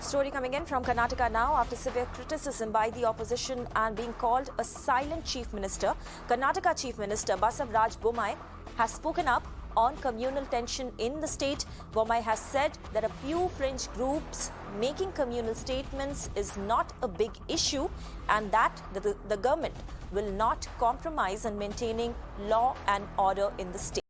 Story coming in from Karnataka now. After severe criticism by the opposition and being called a silent Chief Minister, Karnataka Chief Minister Basavaraj Bommai has spoken up on communal tension in the state. Bommai has said that a few fringe groups making communal statements is not a big issue and that the government will not compromise on maintaining law and order in the state.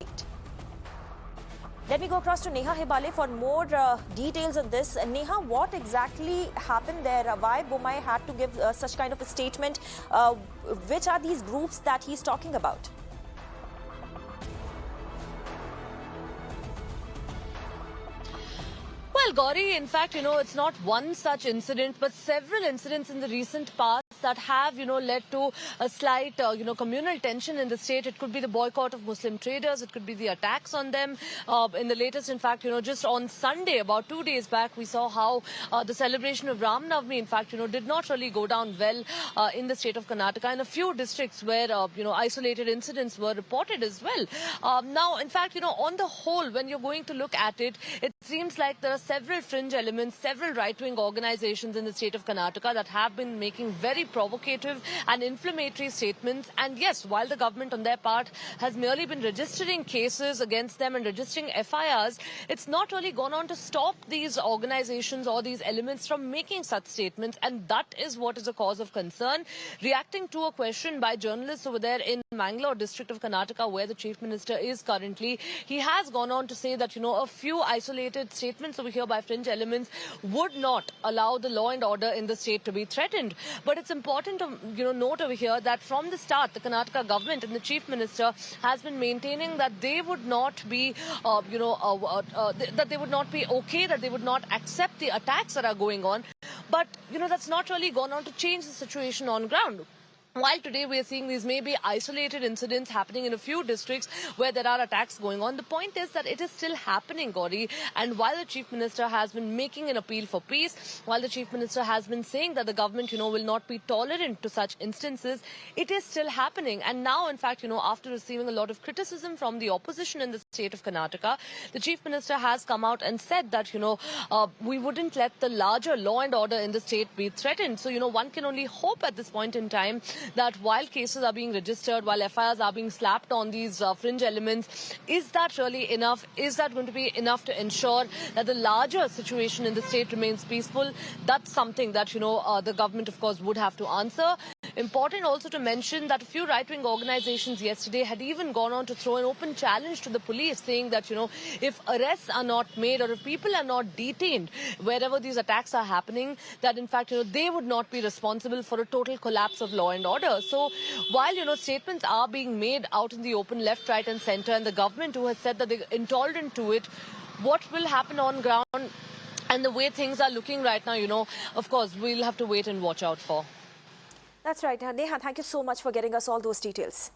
Let me go across to Neha Hebale for more details on this. Neha, what exactly happened there? Why Bommai had to give such kind of a statement? Which are these groups that he's talking about? Well, Gauri, in fact, it's not one such incident, but several incidents in the recent past that have, led to a slight, communal tension in the state. It could be the boycott of Muslim traders. It could be the attacks on them. In the latest, in fact, just on Sunday, about 2 days back, we saw how the celebration of Ram Navami, in fact, did not really go down well in the state of Karnataka, and a few districts where, isolated incidents were reported as well. Now, in fact, on the whole, when you're going to look at it, it seems like there are several fringe elements, several right-wing organizations in the state of Karnataka that have been making very provocative and inflammatory statements. And yes, while the government on their part has merely been registering cases against them and registering FIRs, it's not really gone on to stop these organizations or these elements from making such statements. And that is what is a cause of concern. Reacting to a question by journalists over there in Mangalore district of Karnataka, where the Chief Minister is currently, he has gone on to say that, a few isolated statements over here by fringe elements would not allow the law and order in the state to be threatened. But it's important to, note over here that from the start, the Karnataka government and the Chief Minister has been maintaining that they would not be, that they would not be okay, that they would not accept the attacks that are going on. But, that's not really gone on to change the situation on ground. While today we are seeing these maybe isolated incidents happening in a few districts where there are attacks going on, the point is that it is still happening, Gauri. And while the Chief Minister has been making an appeal for peace, while the Chief Minister has been saying that the government, will not be tolerant to such instances, it is still happening. And now, in fact, after receiving a lot of criticism from the opposition in the state of Karnataka, the Chief Minister has come out and said that, we wouldn't let the larger law and order in the state be threatened. So, one can only hope at this point in time that while cases are being registered, while FIRs are being slapped on these fringe elements, is that really enough? Is that going to be enough to ensure that the larger situation in the state remains peaceful? That's something that, the government, of course, would have to answer. Important also to mention that a few right-wing organizations yesterday had even gone on to throw an open challenge to the police, saying that, if arrests are not made or if people are not detained wherever these attacks are happening, that in fact, they would not be responsible for a total collapse of law and order. So while, statements are being made out in the open, left, right and centre, and the government who has said that they're intolerant to it, what will happen on ground and the way things are looking right now, of course, we'll have to wait and watch out for. That's right. Neha, thank you so much for getting us all those details.